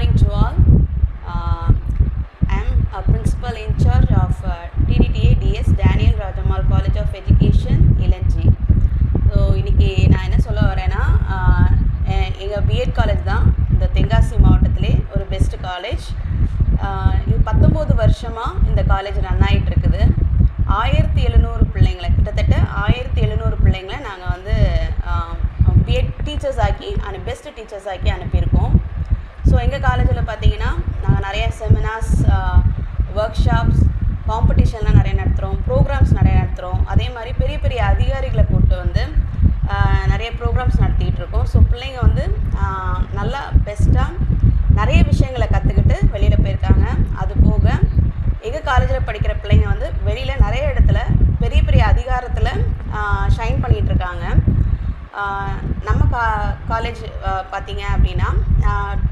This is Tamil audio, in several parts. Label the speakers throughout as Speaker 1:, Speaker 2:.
Speaker 1: morning to all. I am a principal in charge of TDTA DS Daniel Rajamal College of Education இளஞ்சி. ஸோ இன்றைக்கி நான் என்ன சொல்ல வரேன்னா, எங்கள் பிஎட் காலேஜ் தான் இந்த தென்காசி மாவட்டத்திலே ஒரு பெஸ்ட் காலேஜ். இது 19 வருஷமாக இந்த காலேஜ் ரன் ஆகிட்டுருக்குது. 1700 பிள்ளைங்களை, கிட்டத்தட்ட 1700 பிள்ளைங்களை நாங்கள் வந்து பிஎட் டீச்சர்ஸ் ஆக்கி பெஸ்ட் டீச்சர்ஸ் ஆக்கி அனுப்பியிருக்கோம். ஸோ எங்கள் காலேஜில் பார்த்தீங்கன்னா நாங்கள் நிறைய செமினார்ஸ், ஒர்க் ஷாப்ஸ், காம்படிஷன்லாம் நிறைய நடத்துகிறோம், ப்ரோக்ராம்ஸ் நிறைய நடத்துகிறோம். அதே மாதிரி பெரிய பெரிய அதிகாரிகளை கூப்பிட்டு வந்து நிறைய ப்ரோக்ராம்ஸ் நடத்திக்கிட்டு இருக்கோம். ஸோ பிள்ளைங்க வந்து நல்லா பெஸ்ட்டாக நிறைய விஷயங்களை கற்றுக்கிட்டு வெளியில் போயிருக்காங்க. அது போக எங்கள் காலேஜில் படிக்கிற பிள்ளைங்க வந்து வெளியில் நிறைய இடத்துல பெரிய பெரிய அதிகாரத்தில் ஷைன் பண்ணிகிட்ருக்காங்க. நம்ம காலேஜ் பார்த்திங்க அப்படின்னா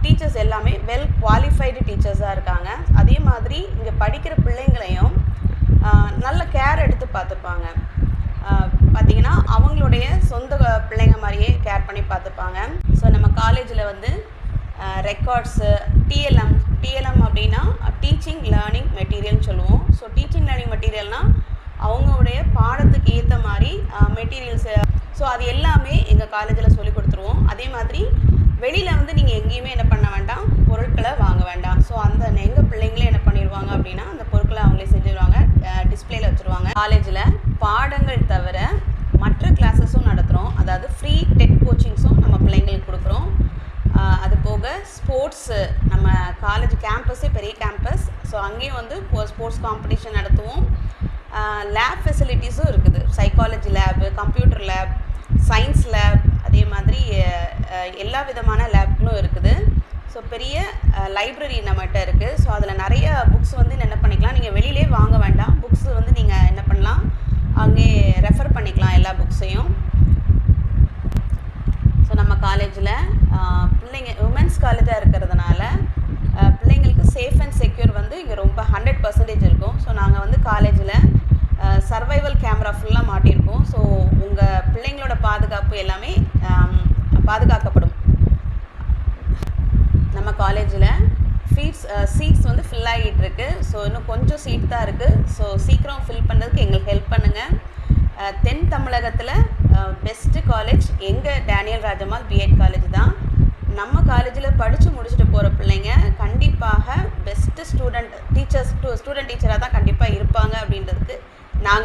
Speaker 1: டீச்சர்ஸ் எல்லாமே வெல் குவாலிஃபைடு டீச்சர்ஸாக இருக்காங்க. அதே மாதிரி இங்கே படிக்கிற பிள்ளைங்களையும் நல்ல கேர் எடுத்து பார்த்துப்பாங்க. பார்த்திங்கன்னா அவங்களுடைய சொந்த பிள்ளைங்க மாதிரியே கேர் பண்ணி பார்த்துப்பாங்க. ஸோ நம்ம காலேஜில் வந்து ரெக்கார்ட்ஸு, டிஎல்எம் அப்படின்னா டீச்சிங் லேர்னிங் மெட்டீரியல்னு சொல்லுவோம். ஸோ டீச்சிங் லேர்னிங் மெட்டீரியல்னால் அவங்களுடைய பாடத்துக்கு ஏற்ற மாதிரி மெட்டீரியல்ஸு, ஸோ அது எல்லாமே எங்கள் காலேஜில் சொல்லி கொடுத்துருவோம். அதே மாதிரி வெளியில் வந்து நீங்கள் எங்கேயுமே என்ன பண்ண வேண்டாம், பொருட்களை வாங்க வேண்டாம். ஸோ அந்த எங்கள் பிள்ளைங்களே என்ன பண்ணிடுவாங்க அப்படின்னா அந்த பொருட்களை அவங்களே செஞ்சுருவாங்க, டிஸ்பிளேயில் வச்சுருவாங்க. காலேஜில் பாடங்கள் தவிர மற்ற கிளாஸஸும் நடத்துகிறோம். அதாவது ஃப்ரீ டெட் கோச்சிங்ஸும் நம்ம பிள்ளைங்களுக்கு கொடுக்குறோம். அது போக ஸ்போர்ட்ஸு, நம்ம காலேஜ் கேம்பஸே பெரிய கேம்பஸ். ஸோ அங்கேயும் வந்து ஸ்போர்ட்ஸ் காம்படிஷன் நடத்துவோம். லேப் ஃபெசிலிட்டிஸும் இருக்குது. Psychology lab, computer lab, science lab, அதே மாதிரி எல்லா விதமான லேப்களும் இருக்குது. ஸோ பெரிய லைப்ரரி நம்மகிட்ட இருக்குது. ஸோ அதில் நிறைய புக்ஸ் வந்து என்ன பண்ணிக்கலாம், நீங்கள் வெளியிலே வாங்க வேண்டாம். புக்ஸ் வந்து நீங்கள் என்ன பண்ணலாம், அங்கே ரெஃபர் பண்ணிக்கலாம் எல்லா புக்ஸையும். ஸோ நம்ம காலேஜில் பிள்ளைங்க உமன்ஸ் காலேஜாக இருக்கிறதுனால பிள்ளைங்களுக்கு சேஃப் அண்ட் செக்யூர் வந்து இங்கே ரொம்ப 100% இருக்கும். ஸோ நாங்கள் வந்து காலேஜில் சர்வைவல் கேமரா ஃபுல்லாக மாட்டியிருக்கோம். ஸோ உங்கள் பிள்ளைங்களோட பாதுகாப்பு எல்லாமே பாதுகாக்கப்படும். நம்ம காலேஜில் சீட்ஸ் வந்து ஃபில் ஆகிட்டு இருக்கு. ஸோ இன்னும் கொஞ்சம் சீட் தான் இருக்குது. ஸோ சீக்கிரம் ஃபில் பண்ணுறதுக்கு எங்களுக்கு ஹெல்ப் பண்ணுங்கள். தென் தமிழகத்தில் பெஸ்ட்டு காலேஜ் எங்கள் டேனியல் ராஜமால் பிஎட் காலேஜ் தான். நம்ம காலேஜில் படித்து முடிச்சுட்டு போகிற பிள்ளைங்க கண்டிப்பாக பெஸ்ட்டு ஸ்டூடெண்ட் டீச்சராக தான் கண்டிப்பாக இருப்பாங்க அப்படின்றதுக்கு நாங்கள்